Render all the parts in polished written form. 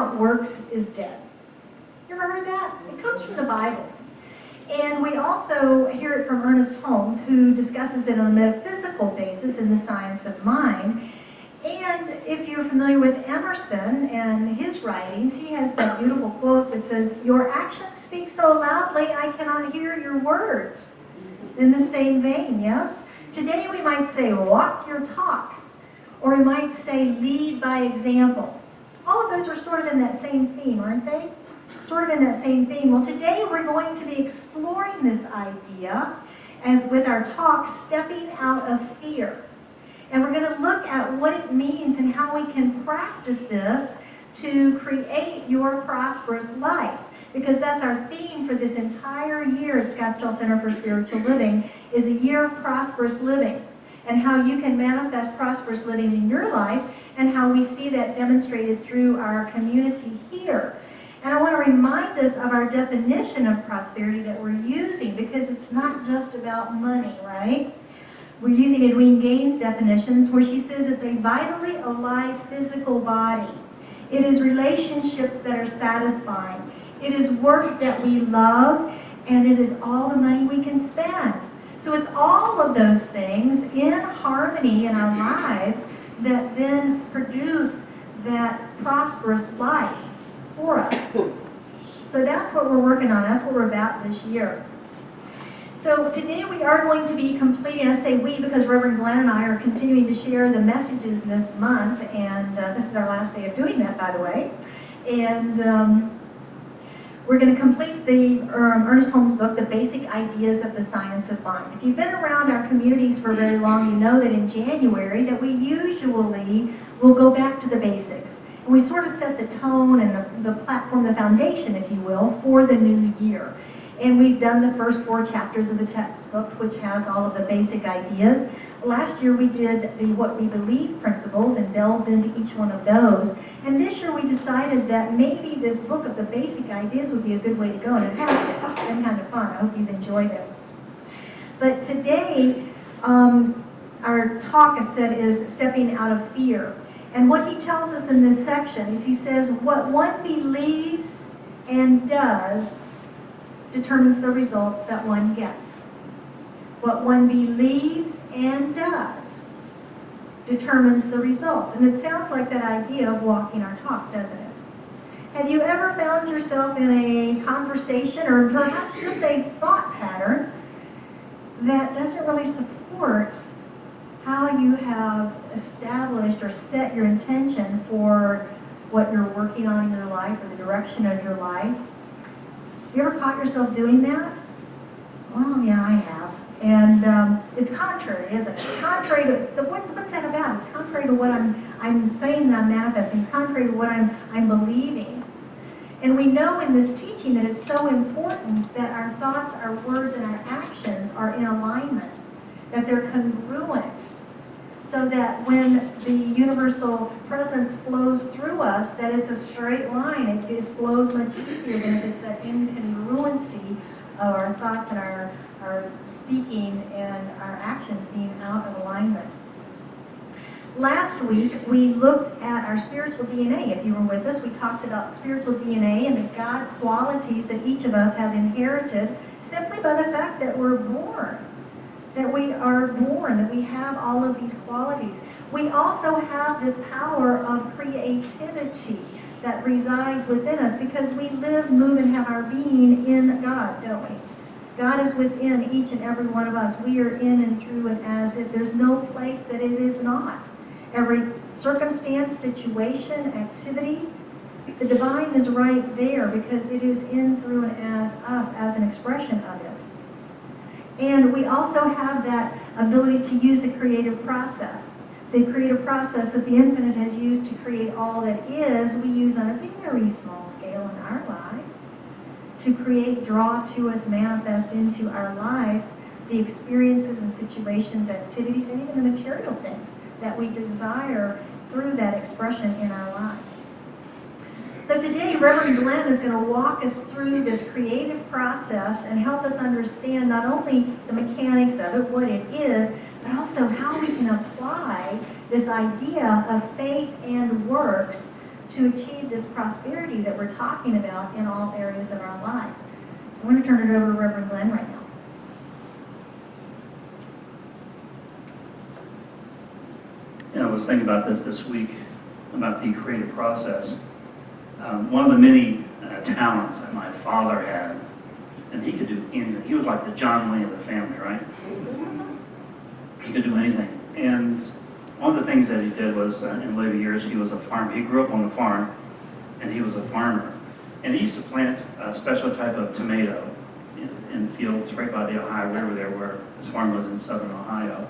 without works is dead. You ever heard that? It comes from the Bible. And we also hear it from Ernest Holmes, who discusses it on a metaphysical basis in The Science of Mind. And if you're familiar with Emerson and his writings, he has that beautiful quote that says, "Your actions speak so loudly, I cannot hear your words." In the same vein, yes? Today we might say, walk your talk. Or we might say, lead by example. All of those are sort of in that same theme, aren't they? Sort of in that same theme. Well, today we're going to be exploring this idea as with our talk, stepping out of fear. And we're going to look at what it means and how we can practice this to create your prosperous life. Because that's our theme for this entire year at Scottsdale Center for Spiritual Living, is a year of prosperous living. And how you can manifest prosperous living in your life, and how we see that demonstrated through our community here. And I want to remind us of our definition of prosperity that we're using, because it's not just about money, right? We're using Edwene Gaines' definitions, where she says it's a vitally alive physical body. It is relationships that are satisfying. It is work that we love, and it is all the money we can spend. So it's all of those things in harmony in our lives that then produce that prosperous life for us. So that's what we're working on. That's what we're about this year. So today we are going to be completing, I say we because Reverend Glenn and I are continuing to share the messages this month, and this is our last day of doing that, by the way. And we're going to complete the Ernest Holmes book, The Basic Ideas of the Science of Mind. If you've been around our communities for very long, you know that in January that we usually will go back to the basics. And we sort of set the tone and the platform, the foundation, if you will, for the new year. And we've done the first 4 chapters of the textbook, which has all of the basic ideas. Last year we did the what we believe principles and delved into each one of those. And this year we decided that maybe this book of the basic ideas would be a good way to go. And it has been. It's been kind of fun. I hope you've enjoyed it. But today, our talk, it said, is stepping out of fear. And what he tells us in this section is he says, what one believes and does determines the results that one gets. What one believes and does determines the results. And it sounds like that idea of walking our talk, doesn't it? Have you ever found yourself in a conversation or perhaps just a thought pattern that doesn't really support how you have established or set your intention for what you're working on in your life or the direction of your life? You ever caught yourself doing that? Well, yeah, I have. And it's contrary, isn't it? It's contrary to, what's that about? It's contrary to what I'm saying that I'm manifesting. It's contrary to what I'm believing. And we know in this teaching that it's so important that our thoughts, our words, and our actions are in alignment, that they're congruent, so that when the universal presence flows through us, that it's a straight line. It flows much easier than if it's that incongruency of our thoughts and our speaking and our actions being out of alignment. Last week, we looked at our spiritual DNA. If you were with us, we talked about spiritual DNA and the God qualities that each of us have inherited simply by the fact that we're born. That we are born, that we have all of these qualities. We also have this power of creativity that resides within us because we live, move, and have our being in God, don't we? God is within each and every one of us. We are in and through and as if there's no place that it is not. Every circumstance, situation, activity, the divine is right there because it is in, through, and as us as an expression of it. And we also have that ability to use a creative process. The creative process that the infinite has used to create all that is, we use on a very small scale in our lives to create, draw to us, manifest into our life the experiences and situations, activities, and even the material things that we desire through that expression in our life. So today, Reverend Glenn is going to walk us through this creative process and help us understand not only the mechanics of it, what it is, but also how we can apply this idea of faith and works to achieve this prosperity that we're talking about in all areas of our life. I'm going to turn it over to Reverend Glenn right now. I was thinking about this week, about the creative process. One of the many talents that my father had, and he could do anything. He was like the John Wayne of the family, right? He could do anything. And one of the things that he did was, in later years, he was a farmer. He grew up on the farm, and he was a farmer. And he used to plant a special type of tomato in fields right by the Ohio River there, where his farm was in southern Ohio.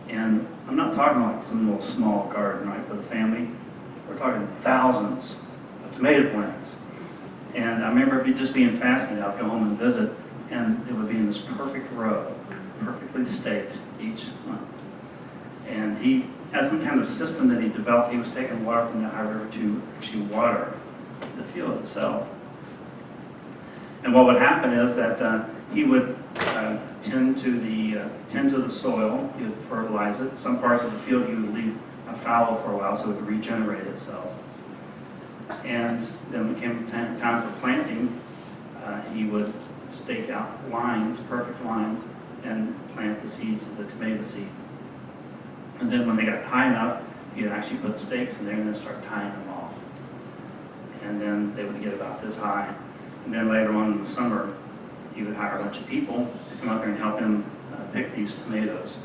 And I'm not talking like some little small garden, right, for the family. We're talking thousands of tomato plants. And I remember just being fascinated. I'd go home and visit, and it would be in this perfect row, perfectly staked each month. And he had some kind of system that he developed. He was taking water from the Ohio River to actually water the field itself. And what would happen is that he would tend to the soil. He would fertilize it. Some parts of the field he would leave fallow for a while so it would regenerate itself. And then when it came time for planting, he would stake out lines, perfect lines, and plant the seeds of the tomato seed. And then when they got high enough, he'd actually put stakes in there and then start tying them off. And then they would get about this high. And then later on in the summer, he would hire a bunch of people to come out there and help him pick these tomatoes.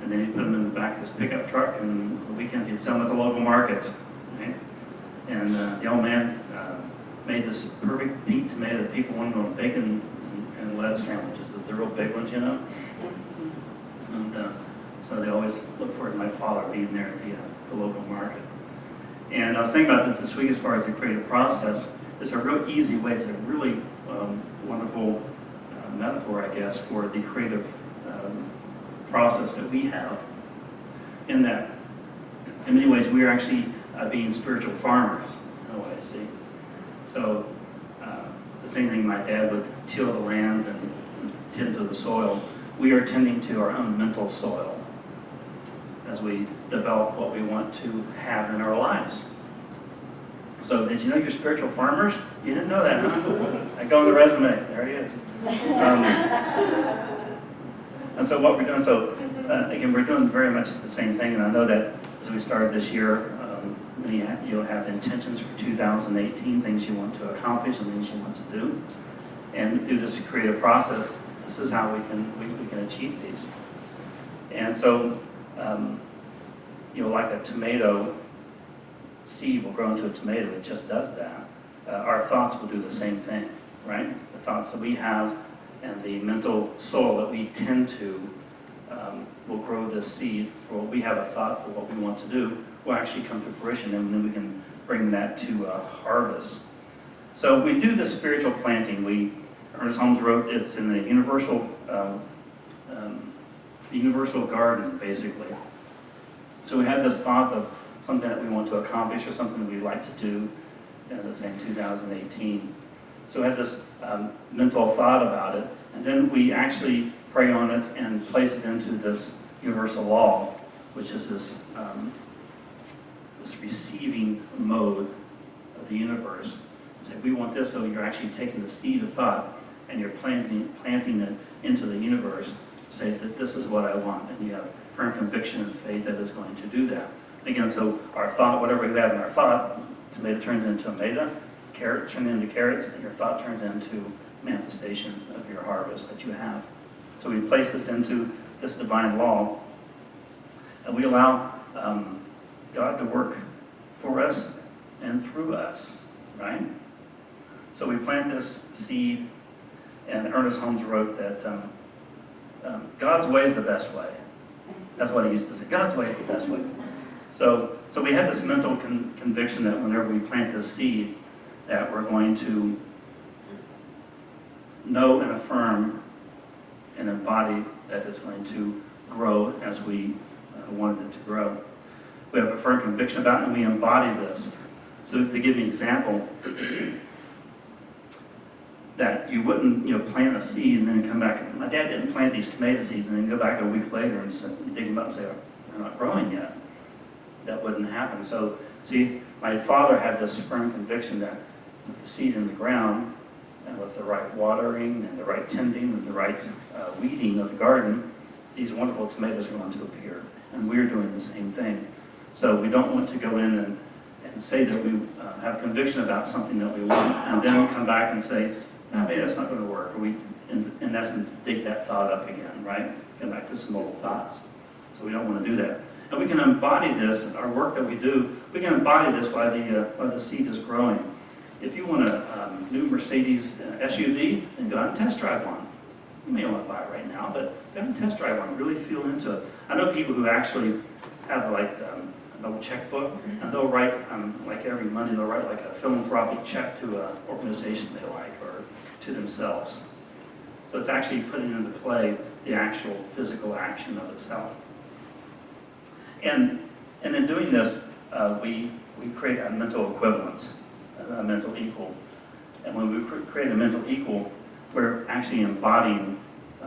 And then he'd put them in the back of his pickup truck, and on the weekends he'd sell them at the local market. Right? And the old man made this perfect pink tomato that people wanted on bacon and lettuce sandwiches, the real big ones, you know. And so they always look forward to my father being there at the local market. And I was thinking about this week as far as the creative process. It's a real easy way. It's a really wonderful metaphor, I guess, for the creative process that we have. In that, in many ways, we are actually being spiritual farmers, in a way, see. So the same thing, my dad would till the land and tend to the soil. We are tending to our own mental soil as we develop what we want to have in our lives. So did you know you're spiritual farmers? You didn't know that, huh? I go on the resume. There he is. And so what we're doing, again, we're doing very much the same thing. And I know that as we started this year, you'll have intentions for 2018, things you want to accomplish and things you want to do. And through this creative process, this is how we can achieve these. And so, like a tomato seed will grow into a tomato, it just does that. Our thoughts will do the same thing, right? The thoughts that we have and the mental soil that we tend to will grow this seed for what we have a thought for what we want to do will actually come to fruition, and then we can bring that to harvest. So we do this spiritual planting. Ernest Holmes wrote it's in the universal garden, basically. So we have this thought of something that we want to accomplish or something that we'd like to do in the same 2018. So we had this mental thought about it, and then we actually pray on it and place it into this universal law, which is this receiving mode of the universe. Say, we want this, so you're actually taking the seed of thought and you're planting it into the universe. Say that this is what I want, and you have firm conviction and faith that is going to do that. Again, so our thought, whatever we have in our thought, tomato turns into tomato, carrot turns into carrots, and your thought turns into manifestation of your harvest that you have. So we place this into this divine law, and we allow God to work for us and through us, right? So we plant this seed, and Ernest Holmes wrote that God's way is the best way. That's what he used to say. God's way is the best way. So we have this mental conviction that whenever we plant this seed, that we're going to know and affirm and embody that it's going to grow as we wanted it to grow. We have a firm conviction about it, and we embody this. So to give you an example, that you wouldn't plant a seed and then come back. My dad didn't plant these tomato seeds and then go back a week later and dig them up and say, they're not growing yet. That wouldn't happen. So see, my father had this firm conviction that with the seed in the ground, and with the right watering and the right tending and the right weeding of the garden, these wonderful tomatoes are going to appear. And we're doing the same thing. So we don't want to go in and say that we have conviction about something that we want, and then come back and say, no, maybe that's not going to work. Or we, in essence, dig that thought up again, right? Come back to some old thoughts. So we don't want to do that. And we can embody this, our work that we do, we can embody this while the seed is growing. If you want a new Mercedes SUV, then go out and test drive one. You may want to buy it right now, but go out and test drive one. Really feel into it. I know people who actually have like an old checkbook, and they'll write, like every Monday, they'll write like a philanthropic check to an organization they like, or to themselves. So it's actually putting into play the actual physical action of itself. And in doing this, we create a mental equivalent, a mental equal. And when we create a mental equal, we're actually embodying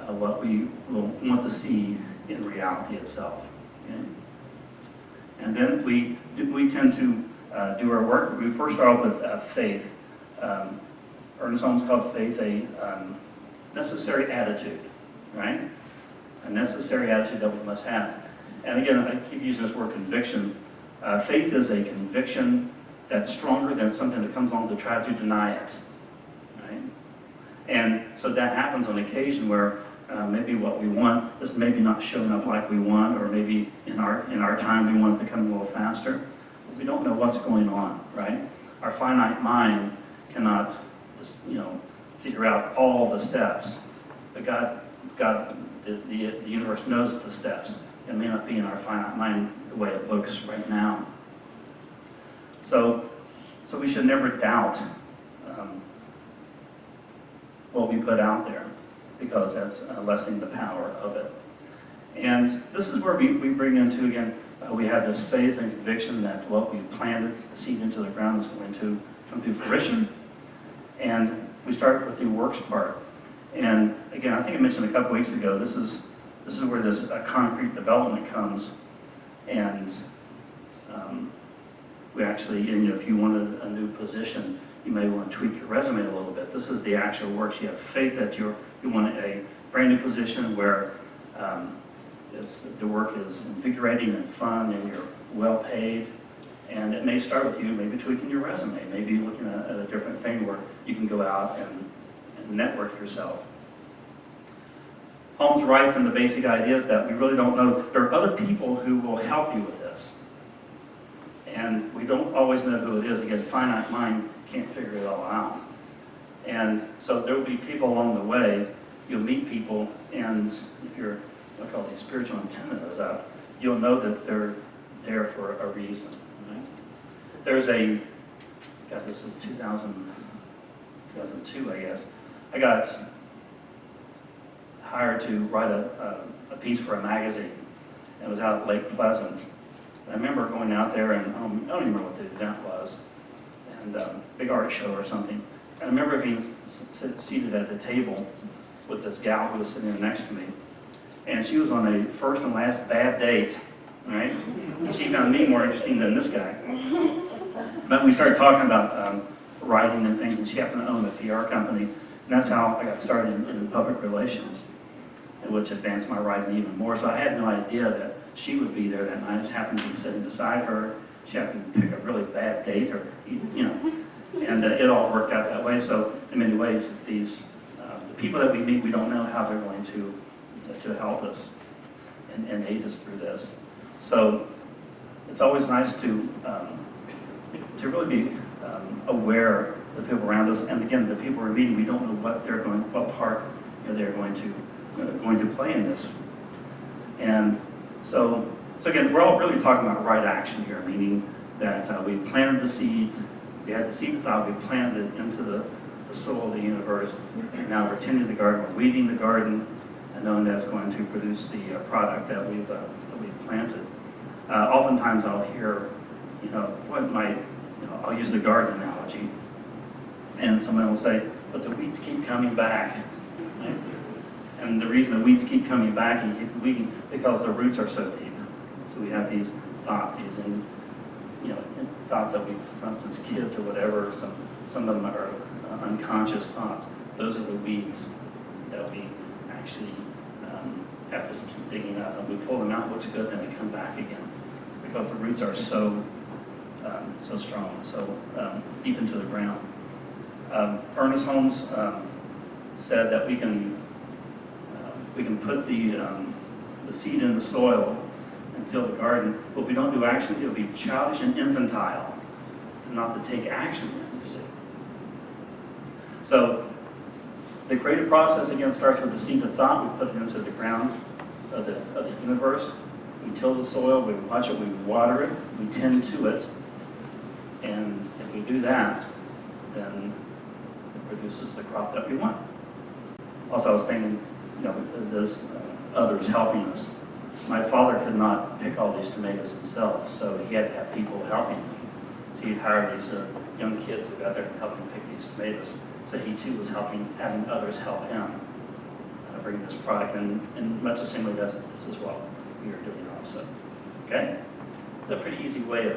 what we will want to see in reality itself. Okay? And then we tend to do our work. We first start with faith. Ernest Holmes called faith a necessary attitude, right? A necessary attitude that we must have. And again, I keep using this word conviction. Faith is a conviction that's stronger than something that comes along to try to deny it, right? And so that happens on occasion where maybe what we want is maybe not showing up like we want, or maybe in our time we want it to come a little faster. But we don't know what's going on, right? Our finite mind cannot just, figure out all the steps. But God, the universe knows the steps. It may not be in our finite mind the way it looks right now. So we should never doubt what we put out there, because that's lessening the power of it. And this is where we bring into, again, we have this faith and conviction that what we planted, the seed into the ground, is going to come to fruition. And we start with the works part. And again, I think I mentioned a couple weeks ago, this is where this concrete development comes. And we actually, if you wanted a new position, you may want to tweak your resume a little bit. This is the actual works. You have faith that you want a brand new position where the work is invigorating and fun, and you're well paid. And it may start with you maybe tweaking your resume, maybe looking at a different thing where you can go out and network yourself. Holmes writes in the basic ideas that we really don't know. There are other people who will help you with this. And we don't always know who it is. Again, finite mind can't figure it all out. And so there will be people along the way. You'll meet people, and if you're, I call these spiritual antennas up, you'll know that they're there for a reason. Right? There's this is 2002, I guess. I got hired to write a piece for a magazine. It was out at Lake Pleasant. And I remember going out there, and I don't even remember what the event was, and big art show or something. And I remember being seated at the table with this gal who was sitting there next to me. And she was on a first and last bad date, right? And she found me more interesting than this guy. But we started talking about writing and things, and she happened to own a PR company. And that's how I got started in public relations, which advanced my writing even more. So I had no idea that she would be there that night. I just happened to be sitting beside her. She happened to pick a really bad date, or and it all worked out that way. So in many ways, the people that we meet, we don't know how they're going to help us and aid us through this. So it's always nice to really be aware of the people around us. And again, the people we're meeting, we don't know what part they're going to play in this. And so again, we're all really talking about right action here, meaning that we planted the seed, we had the seed of thought, we planted it into the soul of the universe, and now we're tending the garden, we're weeding the garden, and knowing that's going to produce the product that we've planted. Oftentimes I'll hear, I'll use the garden analogy, and someone will say, but the weeds keep coming back. Right? And the reason the weeds keep coming back and keep weeding, because the roots are so deep. So we have these thoughts, these thoughts that we, for instance, kids or whatever, some of them are unconscious thoughts. Those are the weeds that we actually have to keep digging up. And we pull them out, looks good, then they come back again because the roots are so strong, so deep into the ground. Ernest Holmes said that we can put the seed in the soil and till the garden, but if we don't do action, it'll be childish and infantile to not to take action, you see. So the creative process again starts with the seed of thought. We put it into the ground of the universe. We till the soil, we watch it, we water it, we tend to it, and if we do that, then it produces the crop that we want. Also, I was thinking, this others helping us. My father could not pick all these tomatoes himself, so he had to have people helping him. So he'd hire these young kids that got there and help him pick these tomatoes. So he too was having others help him bring this product, and in much the same way, this is what we are doing also. Okay, a pretty easy way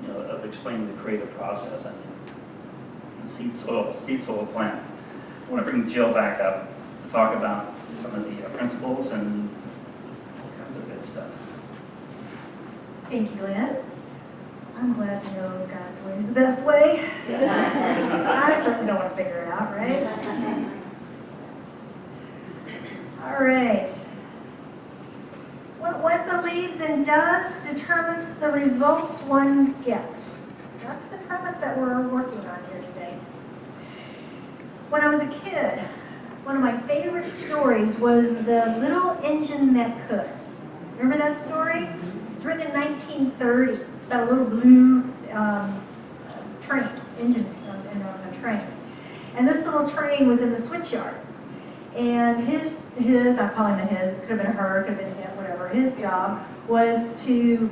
of explaining the creative process. I mean, seed soil plant. I want to bring Jill back up to talk about some of the principles and all kinds of good stuff. Thank you, Lynn. I'm glad to know God's way is the best way. I certainly don't want to figure it out, right? All right. What one believes and does determines the results one gets. That's the premise that we're working on here today. When I was a kid, one of my favorite stories was The Little Engine That Could. Remember that story? It's written in 1930. It's about a little blue train, engine on a train. And this little train was in the switchyard. And I call him a his, it could have been a her, it could have been him, whatever. His job was to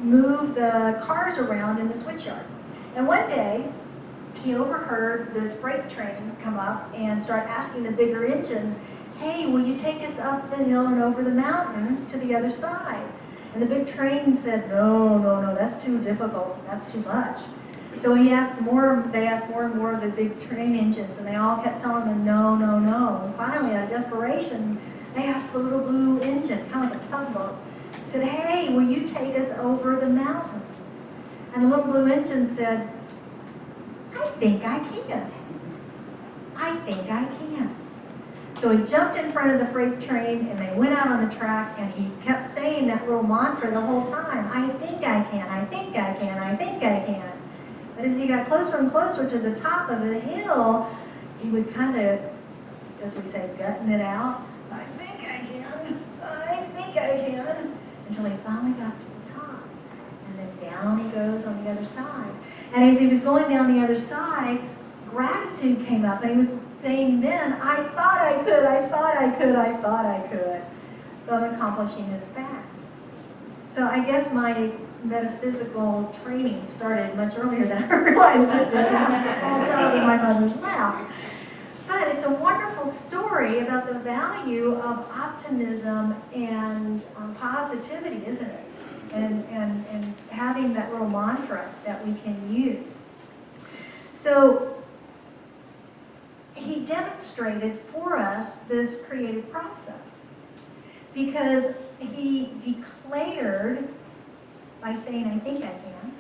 move the cars around in the switchyard. And one day, he overheard this freight train come up and start asking the bigger engines, hey, will you take us up the hill and over the mountain to the other side? And the big train said, no, that's too difficult, that's too much. So they asked more and more of the big train engines, and they all kept telling him, no. And finally, out of desperation, they asked the little blue engine, kind of like a tugboat, said, hey, will you take us over the mountain? And the little blue engine said, I think I can. So he jumped in front of the freight train, and they went out on the track, and he kept saying that little mantra the whole time, I think I can, I think I can, I think I can. But as he got closer and closer to the top of the hill, he was kind of, as we say, gutting it out. I think I can, until he finally got to the top. And then down he goes on the other side. And as he was going down the other side, gratitude came up, and he was saying then, I thought I could, but accomplishing his fact. So I guess my metaphysical training started much earlier than I realized it did. I was a small child in my mother's lap. But it's a wonderful story about the value of optimism and positivity, isn't it? And having that little mantra that we can use. So he demonstrated for us this creative process because he declared by saying, I think I can.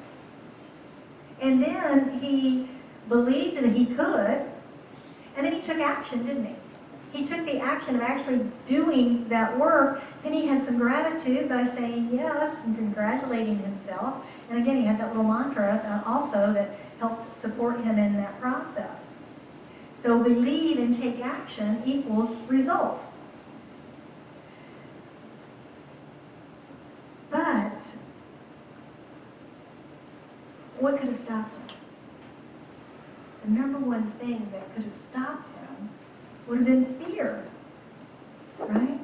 And then he believed that he could, and then he took action, didn't he? He took the action of actually doing that work. Then he had some gratitude by saying yes and congratulating himself. And again, he had that little mantra also that helped support him in that process. So believe and take action equals results. But what could have stopped him? The number one thing that could have stopped him would have been fear, right?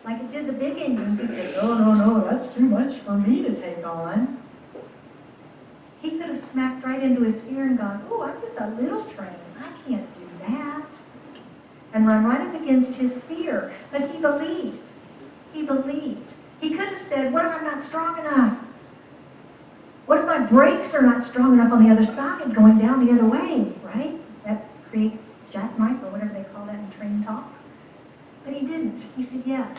Like it did the big engines. He said, no, that's too much for me to take on. He could have smacked right into his fear and gone, oh, I'm just a little train. I can't do that. And run right up against his fear. But he believed. He believed. He could have said, what if I'm not strong enough? What if my brakes are not strong enough on the other side going down the other way, right? That creates jackknife or whatever they call that in train talk. But he didn't. He said, yes,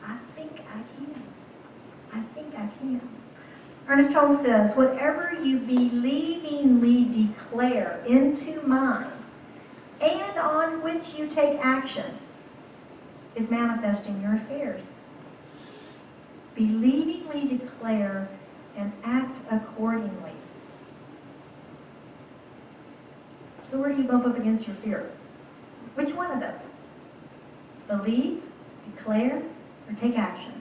I think I can. I think I can. Ernest Holmes says, whatever you believingly declare into mind and on which you take action is manifest in your affairs. Believingly declare and act accordingly. So where do you bump up against your fear? Which one of those? Believe, declare, or take action?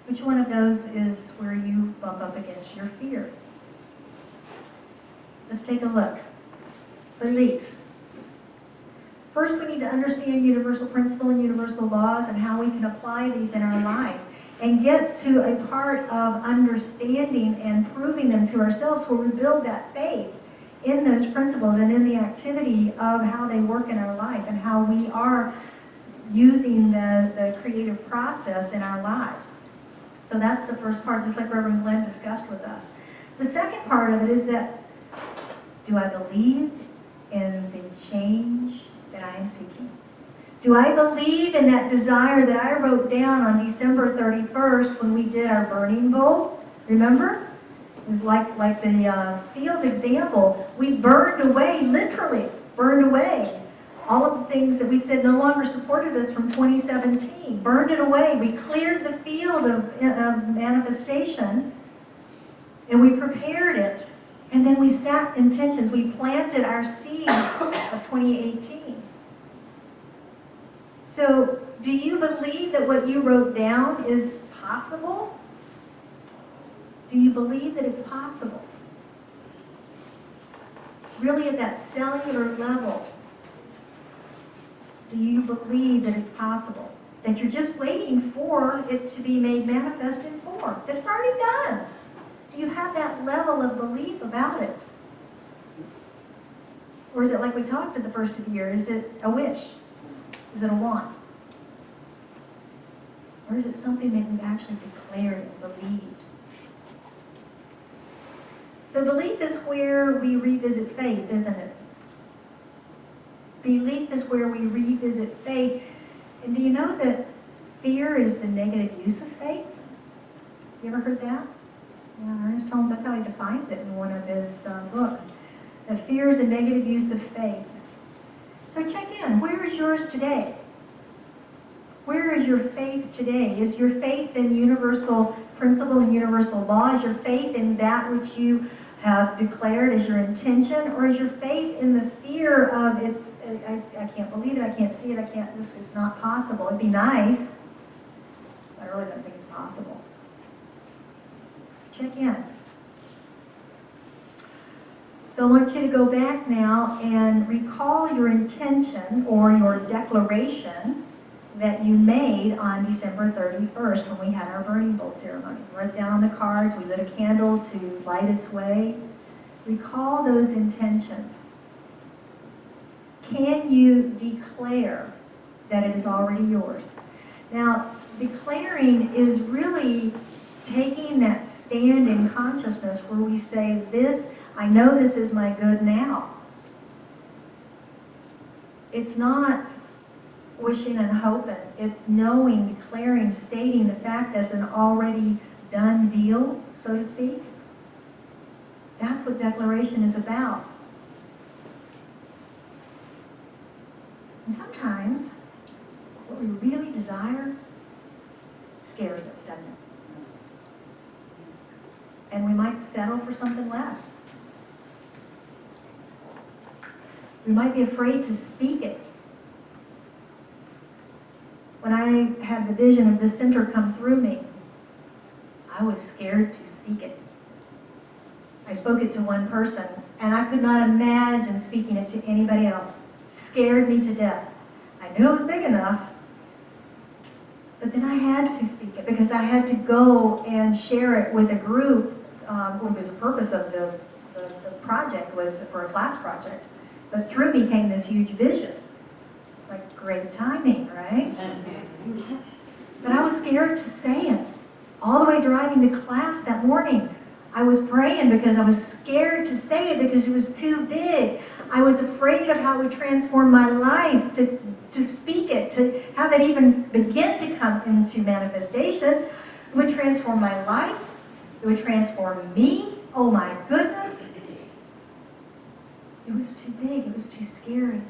Which one of those is where you bump up against your fear? Let's take a look. Belief. First, we need to understand universal principle and universal laws and how we can apply these in our life and get to a part of understanding and proving them to ourselves where we build that faith in those principles and in the activity of how they work in our life and how we are using the creative process in our lives. So that's the first part, just like Reverend Glenn discussed with us. The second part of it is that, do I believe in the change that I am seeking? Do I believe in that desire that I wrote down on December 31st when we did our burning bowl? Remember? It was like the field example. We burned away, literally burned away, all of the things that we said no longer supported us from 2017. Burned it away. We cleared the field of manifestation, and we prepared it. And then we set intentions. We planted our seeds of 2018. So, do you believe that what you wrote down is possible? Do you believe that it's possible? Really at that cellular level, do you believe that it's possible? That you're just waiting for it to be made manifest in form? That it's already done? Do you have that level of belief about it? Or is it like we talked at the first of the year? Is it a wish? Is it a want? Or is it something that we've actually declared and believed? So belief is where we revisit faith, isn't it? Belief is where we revisit faith. And do you know that fear is the negative use of faith? You ever heard that? Yeah, Ernest Holmes, that's how he defines it in one of his books. That fear is a negative use of faith. So check in. Where is yours today? Where is your faith today? Is your faith in universal principle and universal law? Is your faith in that which you have declared as your intention? Or is your faith in the fear of I can't believe it, I can't see it, this is not possible. It'd be nice, but I really don't think it's possible. Check in. So I want you to go back now and recall your intention or your declaration that you made on December 31st when we had our burning bowl ceremony. We wrote down on the cards, we lit a candle to light its way. Recall those intentions. Can you declare that it is already yours? Now, declaring is really taking that stand in consciousness where we say, this, I know this is my good now. It's not wishing and hoping. It's knowing, declaring, stating the fact as an already done deal, so to speak. That's what declaration is about. And sometimes what we really desire scares us, doesn't it? And we might settle for something less. We might be afraid to speak it. When I had the vision of this center come through me, I was scared to speak it. I spoke it to one person, and I could not imagine speaking it to anybody else. Scared me to death. I knew it was big enough, but then I had to speak it because I had to go and share it with a group. Because the purpose of the project was for a class project. But through me came this huge vision. Like great timing, right? But I was scared to say it. All the way driving to class that morning, I was praying because I was scared to say it because it was too big. I was afraid of how it would transform my life, to speak it, to have it even begin to come into manifestation. It would transform my life. It would transform me. Oh my goodness. It was too big. It was too scary.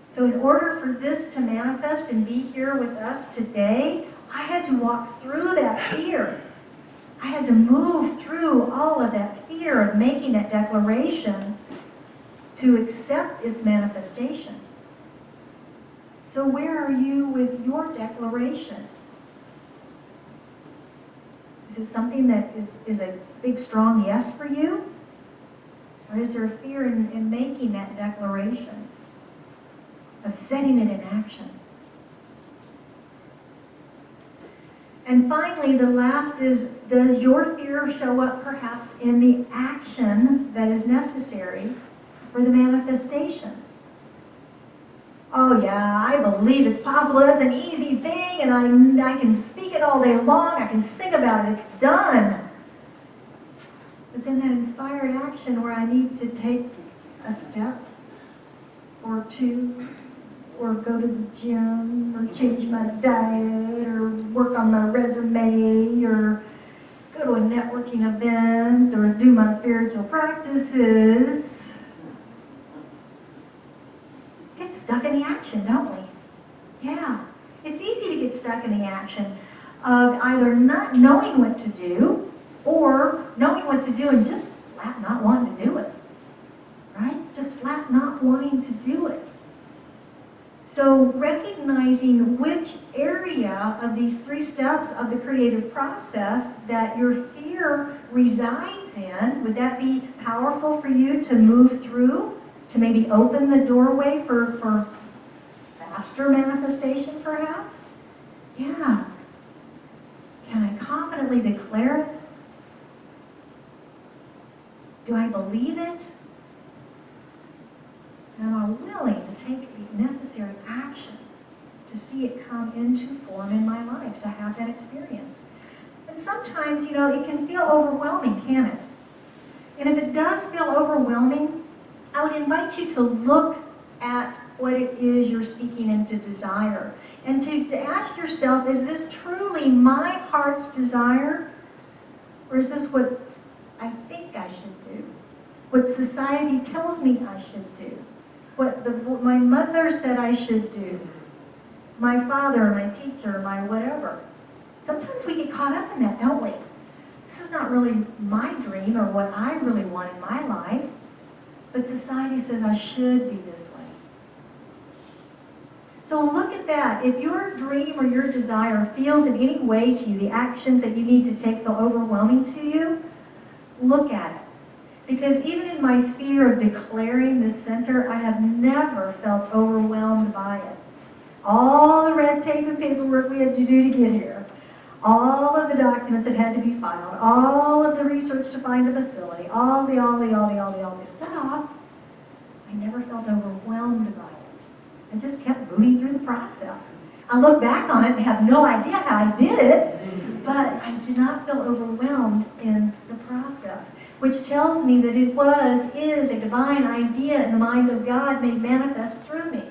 So in order for this to manifest and be here with us today, I had to walk through that fear. I had to move through all of that fear of making that declaration to accept its manifestation. So where are you with your declaration? Is it something that is a big, strong yes for you? Or is there a fear in making that declaration, of setting it in action? And finally, the last is, does your fear show up perhaps in the action that is necessary for the manifestation? Oh yeah, I believe it's possible. That's an easy thing, and I can speak it all day long. I can sing about it. It's done. But then that inspired action where I need to take a step or two, or go to the gym, or change my diet, or work on my resume, or go to a networking event, or do my spiritual practices. Get stuck in the action, don't we? Yeah. It's easy to get stuck in the action of either not knowing what to do, or knowing what to do and just flat not wanting to do it. Right? Just flat not wanting to do it. So recognizing which area of these 3 steps of the creative process that your fear resides in, would that be powerful for you to move through, to maybe open the doorway for faster manifestation perhaps? Yeah. Can I confidently declare it? Do I believe it? Am I willing to take the necessary action to see it come into form in my life, to have that experience? And sometimes, it can feel overwhelming, can it? And if it does feel overwhelming, I would invite you to look at what it is you're speaking into desire. And to ask yourself, is this truly my heart's desire? Or is this what I think I should do? What society tells me I should do? What my mother said I should do? My father, my teacher, my whatever. Sometimes we get caught up in that, don't we? This is not really my dream or what I really want in my life. But society says I should be this way. So look at that. If your dream or your desire feels in any way to you, the actions that you need to take feel overwhelming to you, look at it. Because even in my fear of declaring this center, I have never felt overwhelmed by it. All the red tape and paperwork we had to do to get here, all of the documents that had to be filed, all of the research to find a facility, all the stuff, I never felt overwhelmed by it. I just kept moving through the process. I look back on it and have no idea how I did it, but I did not feel overwhelmed in the process, which tells me that it is a divine idea in the mind of God made manifest through me.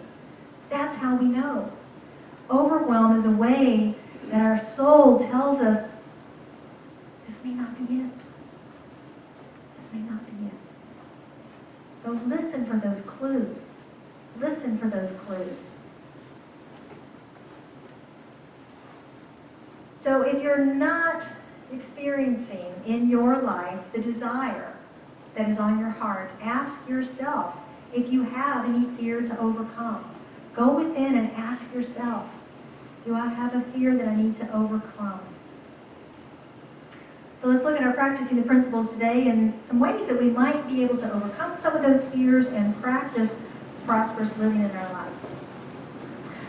That's how we know. Overwhelm is a way that our soul tells us, this may not be it. This may not be it. So listen for those clues. Listen for those clues. So if you're not experiencing in your life the desire that is on your heart, ask yourself if you have any fear to overcome. Go within and ask yourself, do I have a fear that I need to overcome? So let's look at our practicing the principles today and some ways that we might be able to overcome some of those fears and practice prosperous living in our life.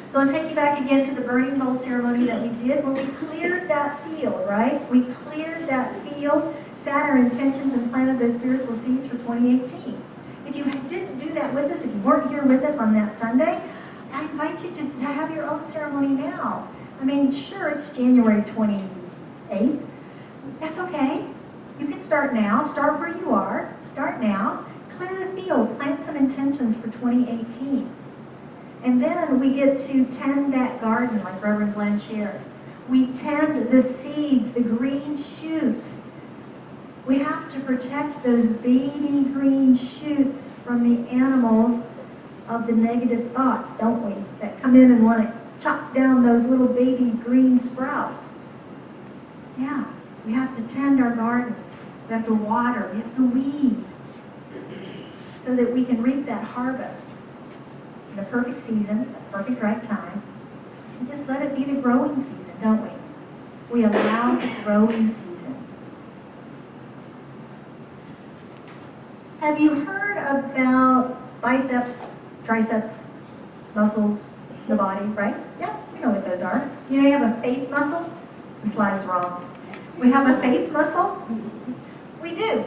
So I'll take you back again to the burning bowl ceremony that we did when we cleared that field, right? We cleared that field, set our intentions, and planted those spiritual seeds for 2018. If you didn't do that with us, if you weren't here with us on that Sunday, I invite you to have your own ceremony now. I mean, sure, it's January 28th. That's okay. You can start now. Start where you are. Start now. Clear the field. Plant some intentions for 2018. And then we get to tend that garden like Reverend Glenn shared. We tend the seeds, the green shoots. We have to protect those baby green shoots from the animals of the negative thoughts, don't we? That come in and want to chop down those little baby green sprouts. Yeah, we have to tend our garden. We have to water. We have to weed so that we can reap that harvest in the perfect season, the perfect right time. And just let it be the growing season, don't we? We allow the growing season. Have you heard about biceps, triceps, muscles, the body, right? Yeah, you know what those are. You know you have a faith muscle? The slide is wrong. We have a faith muscle? We do.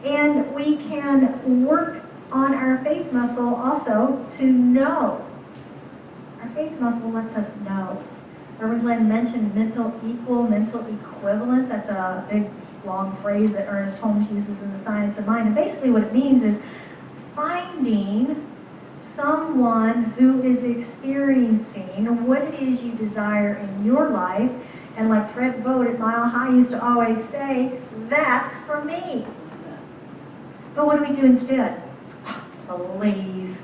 And we can work on our faith muscle also to know. Our faith muscle lets us know. Reverend Glenn mentioned mental equivalent. That's a big, long phrase that Ernest Holmes uses in the Science of Mind. And basically what it means is finding someone who is experiencing what it is you desire in your life. And like Fred Vogt at Mile High used to always say, that's for me. But what do we do instead? Please.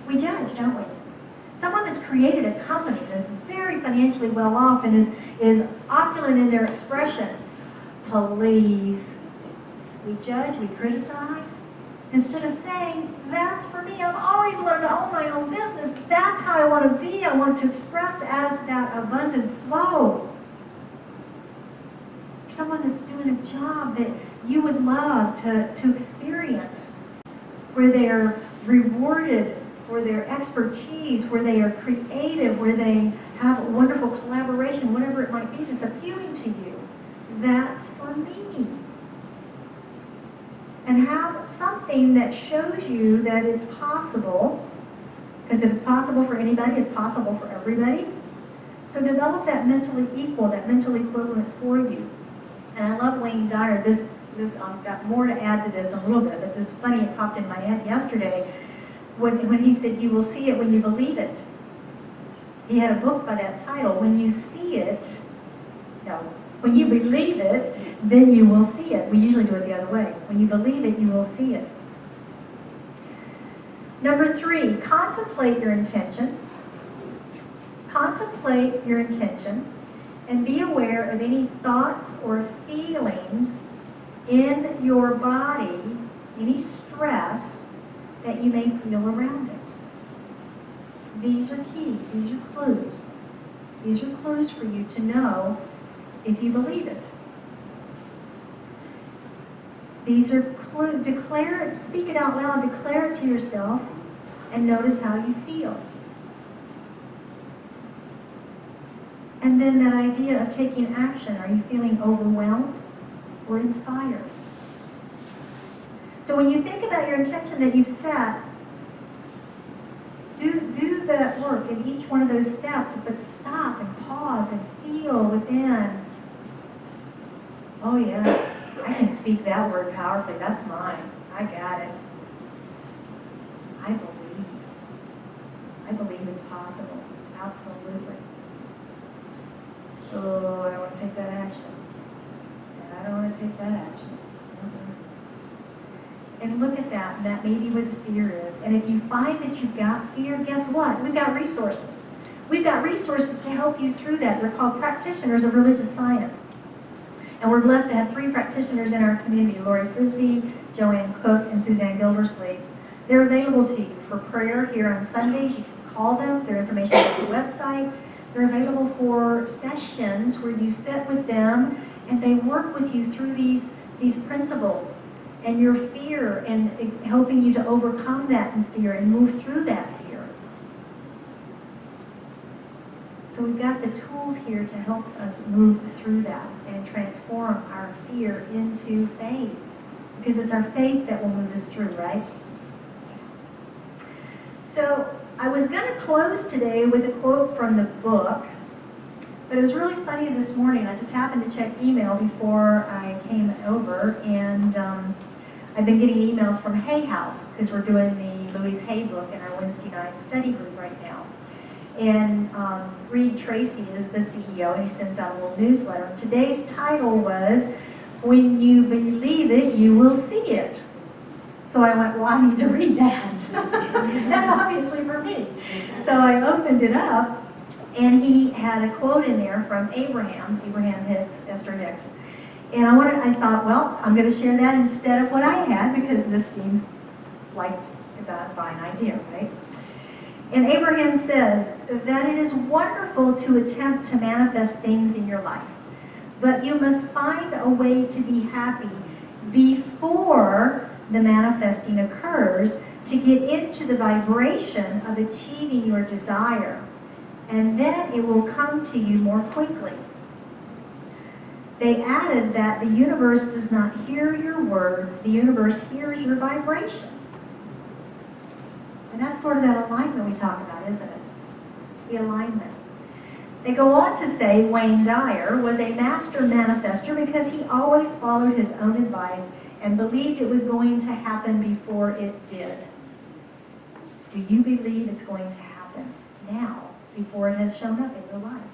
We judge, don't we? Someone that's created a company that's very financially well off and is opulent in their expression. Please. We judge, we criticize. Instead of saying, that's for me. I've always wanted to own my own business. That's how I want to be. I want to express as that abundant flow. Someone that's doing a job that you would love to experience, where they're rewarded for their expertise, where they are creative, where they have a wonderful collaboration, whatever it might be that's appealing to you. That's for me. And have something that shows you that it's possible, because if it's possible for anybody, it's possible for everybody. So develop that mentally equal, that mental equivalent for you. And I love Wayne Dyer. I've got more to add to this in a little bit, but this funny, it popped in my head yesterday when he said, you will see it when you believe it. He had a book by that title, When You See It, no, when you believe it, then you will see it. We usually do it the other way. When you believe it, you will see it. Number 3, contemplate your intention. Contemplate your intention and be aware of any thoughts or feelings in your body, any stress that you may feel around it. These are keys, these are clues. These are clues for you to know if you believe it. These are clues. Declare it, speak it out loud, declare it to yourself, and notice how you feel. And then that idea of taking action. Are you feeling overwhelmed or inspired? So when you think about your intention that you've set, do that work in each one of those steps, but stop and pause and feel within. Oh yeah, I can speak that word powerfully. That's mine. I got it. I believe. I believe it's possible. Absolutely. Oh, I don't want to take that action. And I don't want to take that action. And look at that, and that may be what the fear is. And if you find that you've got fear, guess what? We've got resources. We've got resources to help you through that. They're called practitioners of religious science. And we're blessed to have 3 practitioners in our community, Lori Frisbee, Joanne Cook, and Suzanne Gildersleeve. They're available to you for prayer here on Sundays. You can call them. Their information is on the website. They're available for sessions where you sit with them and they work with you through these principles and your fear and helping you to overcome that fear and move through that fear. So we've got the tools here to help us move through that and transform our fear into faith. Because it's our faith that will move us through, right? So I was going to close today with a quote from the book, But it was really funny this morning. I just happened to check email before I came over, and I've been getting emails from Hay House because we're doing the Louise Hay book in our Wednesday night study group right now. And Reed Tracy is the CEO, and he sends out a little newsletter. Today's title was, "When You Believe It, You Will See It." So I went, well, I need to read that. That's obviously for me. So I opened it up, and he had a quote in there from Abraham. Abraham Hicks, Esther Hicks. And I thought, well, I'm going to share that instead of what I had, because this seems like a fine idea, right? And Abraham says that it is wonderful to attempt to manifest things in your life, but you must find a way to be happy before the manifesting occurs, to get into the vibration of achieving your desire, and then it will come to you more quickly. They added that the universe does not hear your words, the universe hears your vibration. And that's sort of that alignment we talk about, isn't it? It's the alignment. They go on to say Wayne Dyer was a master manifester because he always followed his own advice and believed it was going to happen before it did. Do you believe it's going to happen now, before it has shown up in your lives?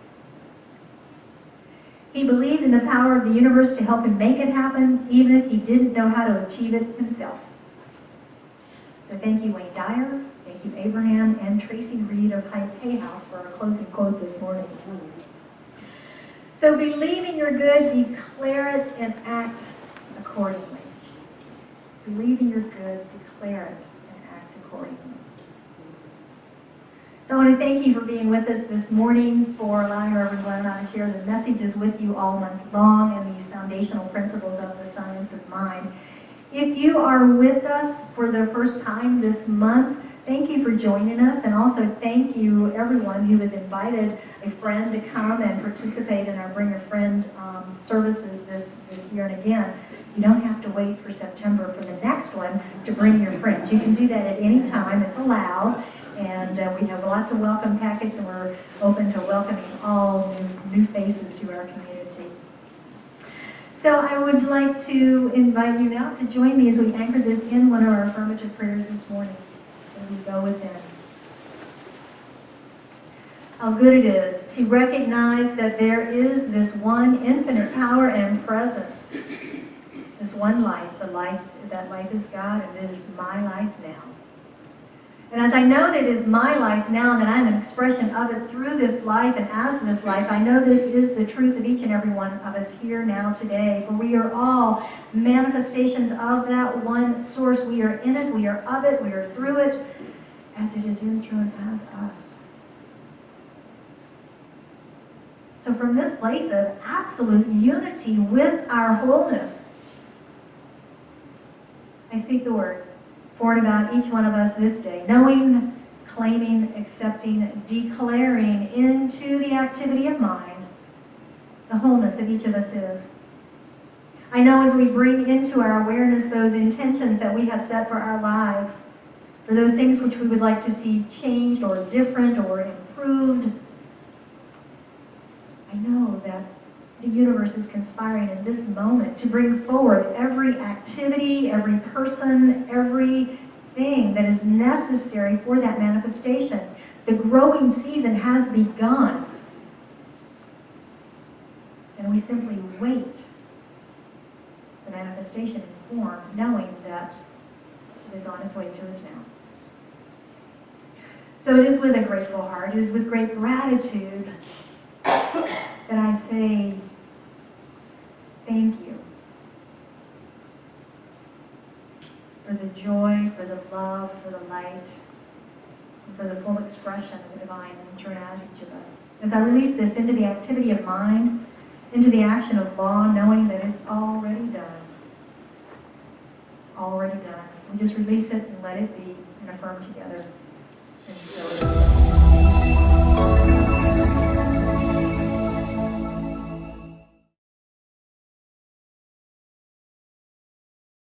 He believed in the power of the universe to help him make it happen, even if he didn't know how to achieve it himself. So thank you, Wayne Dyer, thank you, Abraham, and Tracy Reed of Hay House for our closing quote this morning. So believe in your good, declare it, and act accordingly. Believe in your good, declare it, and act accordingly. So I want to thank you for being with us this morning, for allowing Reverend Glenn and I to share the messages with you all month long and these foundational principles of the science of mind. If you are with us for the first time this month, thank you for joining us, and also thank you everyone who has invited a friend to come and participate in our Bring a Friend services this year and again. You don't have to wait for September for the next one to bring your friends. You can do that at any time. It's allowed. And we have lots of welcome packets, and we're open to welcoming all new faces to our community. So I would like to invite you now to join me as we anchor this in one of our affirmative prayers this morning as we go within. How good it is to recognize that there is this one infinite power and presence, this one life, that life is God, and it is my life now. And as I know that it is my life now, and that I'm an expression of it through this life and as this life, I know this is the truth of each and every one of us here now today. For we are all manifestations of that one source. We are in it, we are of it, we are through it, as it is in, through, and as us. So from this place of absolute unity with our wholeness, I speak the word for and about each one of us this day, knowing, claiming, accepting, declaring into the activity of mind the wholeness of each of us is. I know as we bring into our awareness those intentions that we have set for our lives, for those things which we would like to see changed or different or improved, I know that the universe is conspiring in this moment to bring forward every activity, every person, everything that is necessary for that manifestation. The growing season has begun. And we simply wait the manifestation in form, knowing that it is on its way to us now. So it is with a grateful heart, it is with great gratitude that I say, thank you for the joy, for the love, for the light, and for the full expression of the divine in through and as each of us. As I release this into the activity of mind, into the action of law, knowing that it's already done. It's already done. We just release it and let it be and affirm together. And so it is.